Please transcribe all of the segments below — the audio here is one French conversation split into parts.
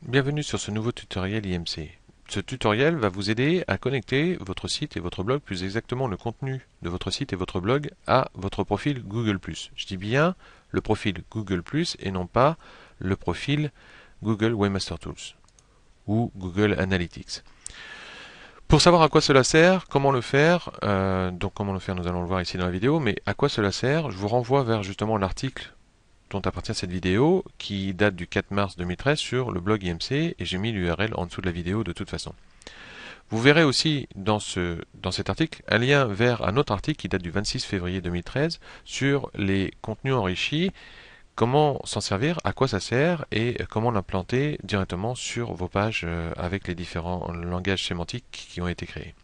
Bienvenue sur ce nouveau tutoriel IMC. Ce tutoriel va vous aider à connecter votre site et votre blog, plus exactement le contenu de votre site et votre blog, à votre profil Google+. Je dis bien le profil Google+, et non pas le profil Google Webmaster Tools ou Google Analytics. Pour savoir à quoi cela sert, comment le faire, nous allons le voir ici dans la vidéo, mais à quoi cela sert, je vous renvoie vers justement l'article dont appartient cette vidéo, qui date du 4 mars 2013 sur le blog IMC, et j'ai mis l'URL en dessous de la vidéo de toute façon. Vous verrez aussi dans cet article un lien vers un autre article qui date du 26 février 2013 sur les contenus enrichis, comment s'en servir, à quoi ça sert et comment l'implanter directement sur vos pages avec les différents langages sémantiques qui ont été créés.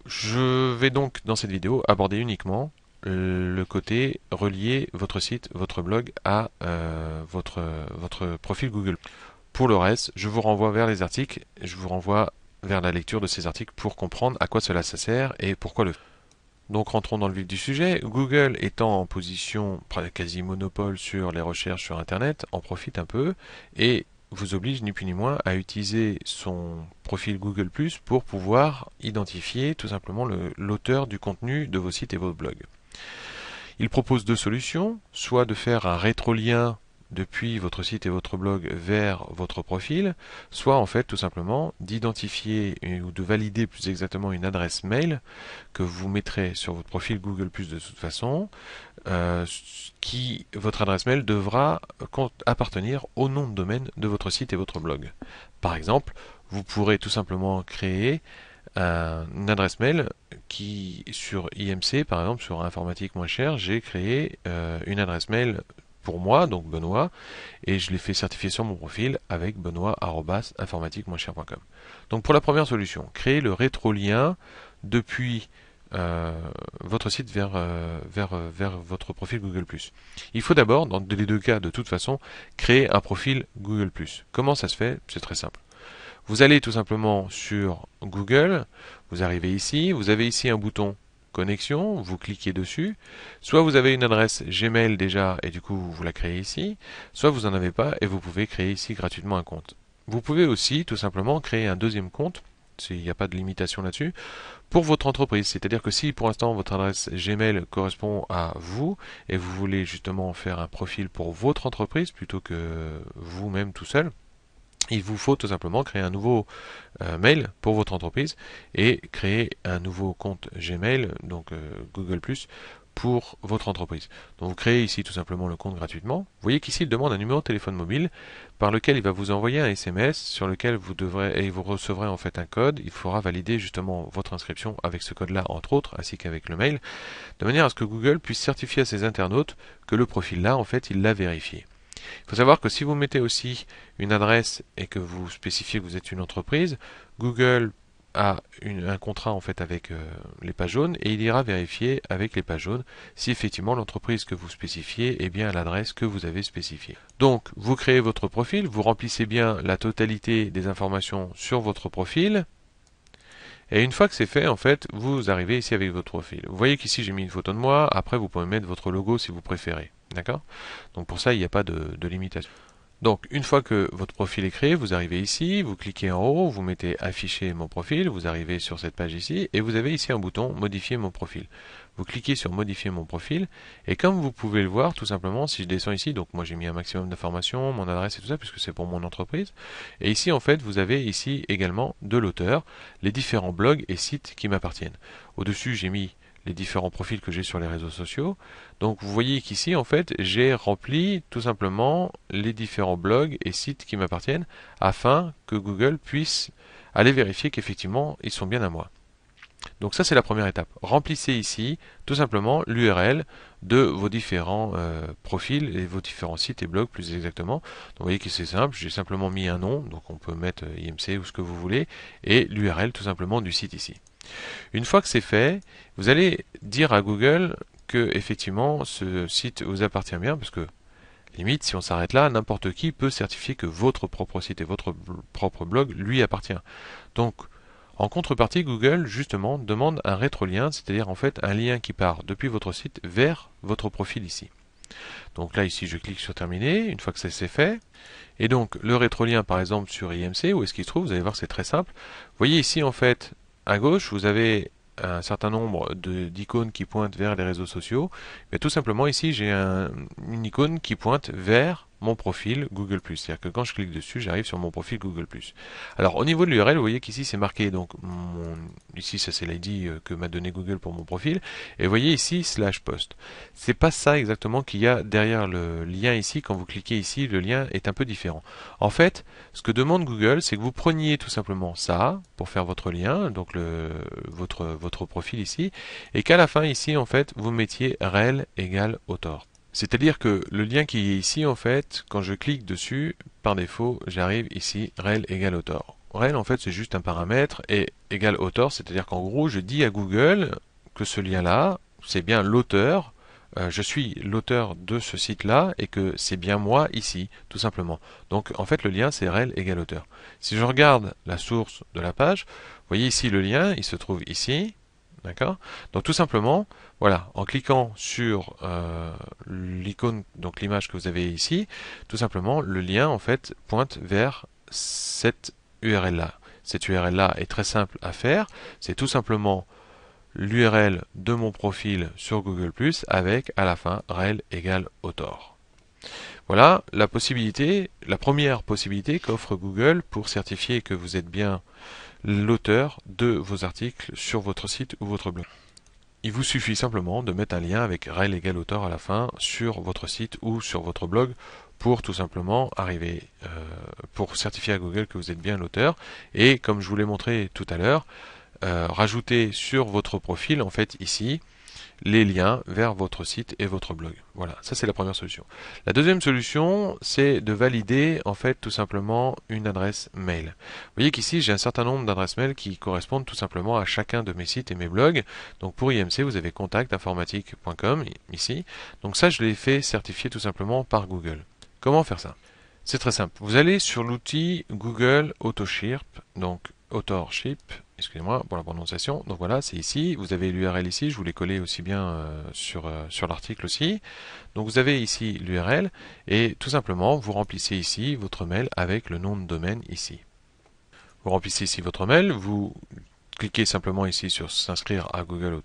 Je vais donc dans cette vidéo aborder uniquement le côté relier votre site, votre blog à votre profil Google. Pour le reste, je vous renvoie vers les articles, je vous renvoie vers la lecture de ces articles pour comprendre à quoi cela sert et pourquoi le faire. Donc rentrons dans le vif du sujet. Google étant en position quasi monopole sur les recherches sur Internet, en profite un peu et vous oblige ni plus ni moins à utiliser son profil Google+ pour pouvoir identifier tout simplement l'auteur du contenu de vos sites et vos blogs. Il propose deux solutions, soit de faire un rétrolien depuis votre site et votre blog vers votre profil, soit en fait tout simplement d'identifier ou de valider plus exactement une adresse mail que vous mettrez sur votre profil Google+ de toute façon, votre adresse mail devra appartenir au nom de domaine de votre site et votre blog. Par exemple, vous pourrez tout simplement créer une adresse mail qui, sur IMC, par exemple, sur Informatique Moins Cher, j'ai créé une adresse mail pour moi, donc Benoît, et je l'ai fait certifier sur mon profil avec benoît@informatique-moins-cher.com. Donc pour la première solution, créer le rétrolien depuis votre site vers votre profil Google+. Il faut d'abord, dans les deux cas de toute façon, créer un profil Google+. Comment ça se fait? C'est très simple. Vous allez tout simplement sur Google, vous arrivez ici, vous avez ici un bouton connexion, vous cliquez dessus, soit vous avez une adresse Gmail déjà et du coup vous la créez ici, soit vous n'en avez pas et vous pouvez créer ici gratuitement un compte. Vous pouvez aussi tout simplement créer un deuxième compte, il n'y a pas de limitation là-dessus, pour votre entreprise. C'est-à-dire que si pour l'instant votre adresse Gmail correspond à vous et vous voulez justement faire un profil pour votre entreprise plutôt que vous-même tout seul, il vous faut tout simplement créer un nouveau mail pour votre entreprise et créer un nouveau compte Gmail, donc Google+, pour votre entreprise. Donc vous créez ici tout simplement le compte gratuitement. Vous voyez qu'ici il demande un numéro de téléphone mobile par lequel il va vous envoyer un SMS sur lequel vous recevrez en fait un code. Il faudra valider justement votre inscription avec ce code-là entre autres, ainsi qu'avec le mail, de manière à ce que Google puisse certifier à ses internautes que le profil là en fait il l'a vérifié. Il faut savoir que si vous mettez aussi une adresse et que vous spécifiez que vous êtes une entreprise, Google a un contrat en fait avec les pages jaunes et il ira vérifier avec les pages jaunes si effectivement l'entreprise que vous spécifiez est bien l'adresse que vous avez spécifiée. Donc vous créez votre profil, vous remplissez bien la totalité des informations sur votre profil. Et une fois que c'est fait, en fait, vous arrivez ici avec votre profil. Vous voyez qu'ici j'ai mis une photo de moi, après vous pouvez mettre votre logo si vous préférez. D'accord? Donc pour ça, il n'y a pas de limitation. Donc une fois que votre profil est créé, vous arrivez ici, vous cliquez en haut, vous mettez afficher mon profil, vous arrivez sur cette page ici, et vous avez ici un bouton modifier mon profil. Vous cliquez sur modifier mon profil, et comme vous pouvez le voir, tout simplement, si je descends ici, donc moi j'ai mis un maximum d'informations, mon adresse et tout ça, puisque c'est pour mon entreprise, et ici en fait vous avez ici également de l'auteur, les différents blogs et sites qui m'appartiennent. Au-dessus j'ai mis les différents profils que j'ai sur les réseaux sociaux. Donc vous voyez qu'ici en fait j'ai rempli tout simplement les différents blogs et sites qui m'appartiennent afin que Google puisse aller vérifier qu'effectivement ils sont bien à moi. Donc ça c'est la première étape. Remplissez ici tout simplement l'URL de vos différents profils et vos différents sites et blogs plus exactement. Donc vous voyez que c'est simple, j'ai simplement mis un nom, donc on peut mettre IMC ou ce que vous voulez, et l'URL tout simplement du site ici. Une fois que c'est fait, vous allez dire à Google que effectivement ce site vous appartient bien, parce que limite, si on s'arrête là, n'importe qui peut certifier que votre propre site et votre propre blog lui appartient. Donc, en contrepartie, Google justement demande un rétrolien, c'est-à-dire en fait un lien qui part depuis votre site vers votre profil ici. Donc là, ici, je clique sur terminer, une fois que ça c'est fait. Et donc, le rétrolien, par exemple, sur IMC, où est-ce qu'il se trouve? Vous allez voir, c'est très simple. Vous voyez ici, en fait, à gauche, vous avez un certain nombre d'icônes qui pointent vers les réseaux sociaux. Mais tout simplement, ici, j'ai une icône qui pointe vers mon profil Google+. C'est-à-dire que quand je clique dessus, j'arrive sur mon profil Google+. Alors, au niveau de l'URL, vous voyez qu'ici, c'est marqué, donc, ici, ça c'est l'ID que m'a donné Google pour mon profil. Et vous voyez ici, /post. C'est pas ça exactement qu'il y a derrière le lien ici. Quand vous cliquez ici, le lien est un peu différent. En fait, ce que demande Google, c'est que vous preniez tout simplement ça pour faire votre lien, donc votre profil ici, et qu'à la fin ici, en fait, vous mettiez rel égale author. C'est-à-dire que le lien qui est ici, en fait, quand je clique dessus, par défaut, j'arrive ici, rel égale author. Rel, en fait, c'est juste un paramètre, et égale author, c'est-à-dire qu'en gros, je dis à Google que ce lien-là, c'est bien l'auteur, je suis l'auteur de ce site-là, et que c'est bien moi ici, tout simplement. Donc, en fait, le lien, c'est rel égale auteur. Si je regarde la source de la page, vous voyez ici le lien, il se trouve ici, d'accord? Donc tout simplement, voilà, en cliquant sur l'icône, donc l'image que vous avez ici, tout simplement, le lien en fait pointe vers cette URL-là. Cette URL-là est très simple à faire, c'est tout simplement l'URL de mon profil sur Google+, avec à la fin rel égale author. Voilà la possibilité, la première possibilité qu'offre Google pour certifier que vous êtes bien l'auteur de vos articles sur votre site ou votre blog. Il vous suffit simplement de mettre un lien avec rel égale author à la fin sur votre site ou sur votre blog pour tout simplement arriver, pour certifier à Google que vous êtes bien l'auteur. Et comme je vous l'ai montré tout à l'heure, rajouter sur votre profil, en fait ici, les liens vers votre site et votre blog. Voilà, ça c'est la première solution. La deuxième solution, c'est de valider en fait tout simplement une adresse mail. Vous voyez qu'ici j'ai un certain nombre d'adresses mail qui correspondent tout simplement à chacun de mes sites et mes blogs. Donc pour IMC, vous avez contactinformatique.com ici. Donc ça, je l'ai fait certifier tout simplement par Google. Comment faire ça? C'est très simple. Vous allez sur l'outil Google Autoship, donc Authorship, excusez-moi pour la prononciation. Donc voilà, c'est ici. Vous avez l'URL ici. Je vous l'ai collé aussi bien sur l'article aussi. Donc vous avez ici l'URL et tout simplement vous remplissez ici votre mail avec le nom de domaine ici. Vous remplissez ici votre mail, vous cliquez simplement ici sur s'inscrire à Google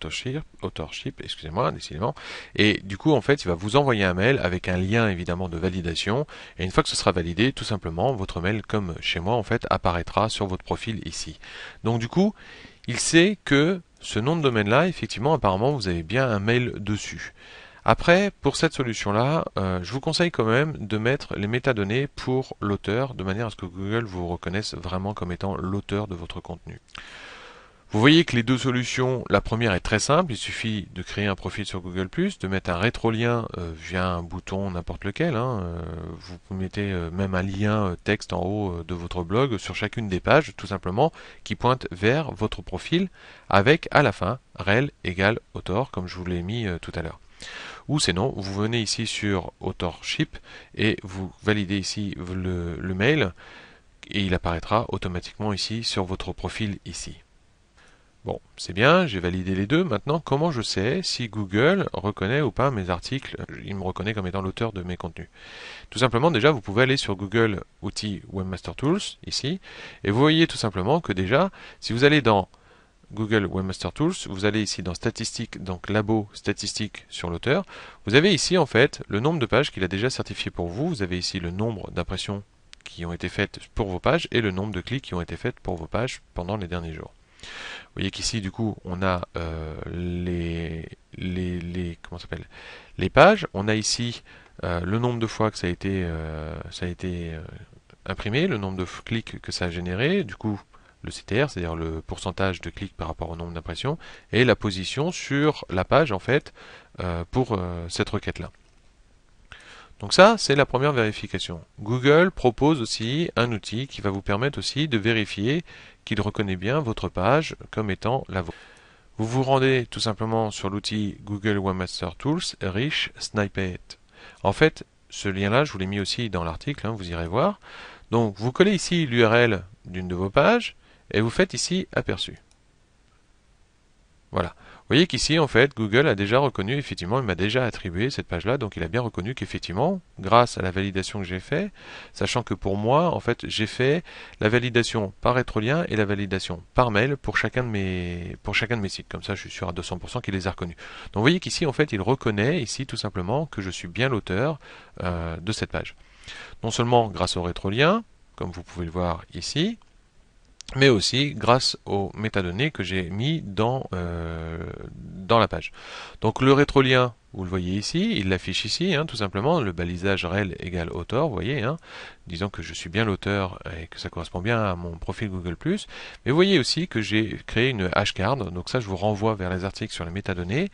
Authorship, excusez-moi, décidément, et du coup en fait il va vous envoyer un mail avec un lien évidemment de validation, et une fois que ce sera validé, tout simplement votre mail comme chez moi en fait apparaîtra sur votre profil ici. Donc du coup, il sait que ce nom de domaine là, effectivement apparemment vous avez bien un mail dessus. Après, pour cette solution-là, je vous conseille quand même de mettre les métadonnées pour l'auteur, de manière à ce que Google vous reconnaisse vraiment comme étant l'auteur de votre contenu. Vous voyez que les deux solutions, la première est très simple, il suffit de créer un profil sur Google+, de mettre un rétrolien via un bouton n'importe lequel, vous mettez même un lien texte en haut de votre blog sur chacune des pages, tout simplement, qui pointe vers votre profil, avec à la fin, rel égale author, comme je vous l'ai mis tout à l'heure. Ou sinon, vous venez ici sur Authorship et vous validez ici le mail, et il apparaîtra automatiquement ici sur votre profil ici. Bon, c'est bien, j'ai validé les deux. Maintenant, comment je sais si Google reconnaît ou pas mes articles? Il me reconnaît comme étant l'auteur de mes contenus. Tout simplement, déjà, vous pouvez aller sur Google Outils Webmaster Tools, ici, et vous voyez tout simplement que déjà, si vous allez dans Google Webmaster Tools, vous allez ici dans Statistiques, donc Labo Statistiques sur l'auteur. Vous avez ici, en fait, le nombre de pages qu'il a déjà certifié pour vous. Vous avez ici le nombre d'impressions qui ont été faites pour vos pages et le nombre de clics qui ont été faits pour vos pages pendant les derniers jours. Vous voyez qu'ici, du coup, on a comment s'appelle, les pages. On a ici le nombre de fois que ça a été imprimé, le nombre de clics que ça a généré, du coup, le CTR, c'est-à-dire le pourcentage de clics par rapport au nombre d'impressions, et la position sur la page, en fait, pour cette requête-là. Donc ça, c'est la première vérification. Google propose aussi un outil qui va vous permettre aussi de vérifier qu'il reconnaît bien votre page comme étant la vôtre. Vous vous rendez tout simplement sur l'outil Google Webmaster Tools Rich Snippet. En fait, ce lien-là, je vous l'ai mis aussi dans l'article, vous irez voir. Donc, vous collez ici l'URL d'une de vos pages et vous faites ici aperçu. Voilà. voyez qu'ici, en fait, Google a déjà reconnu, effectivement, il m'a déjà attribué cette page-là, donc il a bien reconnu qu'effectivement, grâce à la validation que j'ai fait, sachant que pour moi, en fait, j'ai fait la validation par rétrolien et la validation par mail pour chacun de mes sites. Comme ça, je suis sûr à 200% qu'il les a reconnus. Donc, vous voyez qu'ici, en fait, il reconnaît ici tout simplement que je suis bien l'auteur de cette page. Non seulement grâce au rétrolien, comme vous pouvez le voir ici, mais aussi grâce aux métadonnées que j'ai mis dans la page. Donc le rétrolien, vous le voyez ici, il l'affiche ici, hein, tout simplement, le balisage rel égale auteur, vous voyez, hein, disons que je suis bien l'auteur et que ça correspond bien à mon profil Google+. Mais vous voyez aussi que j'ai créé une hashcard, donc ça je vous renvoie vers les articles sur les métadonnées,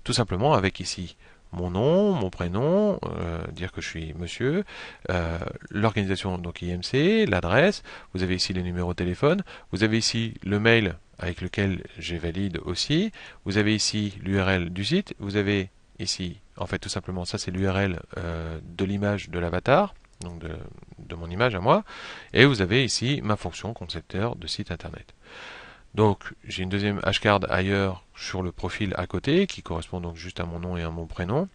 tout simplement avec ici mon nom, mon prénom, dire que je suis monsieur, l'organisation donc IMC, l'adresse, vous avez ici les numéros de téléphone, vous avez ici le mail avec lequel j'ai valide aussi, vous avez ici l'URL du site, vous avez ici, en fait tout simplement ça c'est l'URL de l'image de l'avatar, donc de mon image à moi, et vous avez ici ma fonction concepteur de site internet. Donc j'ai une deuxième hashcard ailleurs sur le profil à côté qui correspond donc juste à mon nom et à mon prénom.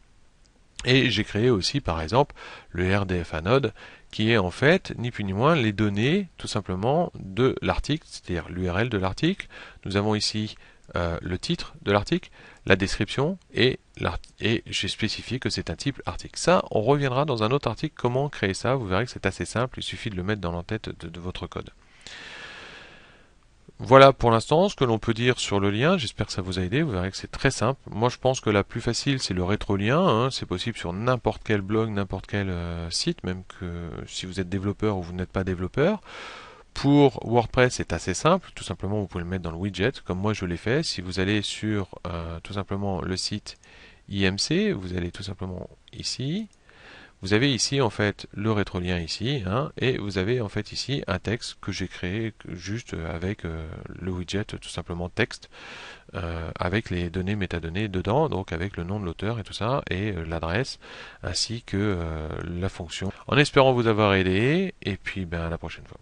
Et j'ai créé aussi par exemple le RDF anode qui est en fait ni plus ni moins les données tout simplement de l'article, c'est-à-dire l'URL de l'article. Nous avons ici le titre de l'article, la description et j'ai spécifié que c'est un type article. Ça, on reviendra dans un autre article comment créer ça. Vous verrez que c'est assez simple, il suffit de le mettre dans l'entête de votre code. Voilà pour l'instant ce que l'on peut dire sur le lien, j'espère que ça vous a aidé, vous verrez que c'est très simple. Moi je pense que la plus facile c'est le rétrolien, hein. C'est possible sur n'importe quel blog, n'importe quel site, même que si vous êtes développeur ou vous n'êtes pas développeur. Pour WordPress c'est assez simple, tout simplement vous pouvez le mettre dans le widget, comme moi je l'ai fait. Si vous allez sur tout simplement le site IMC, vous allez tout simplement ici. Vous avez ici en fait le rétrolien ici, hein, et vous avez en fait ici un texte que j'ai créé juste avec le widget tout simplement texte, avec les données métadonnées dedans, donc avec le nom de l'auteur et tout ça, et l'adresse, ainsi que la fonction. En espérant vous avoir aidé, et puis ben à la prochaine fois.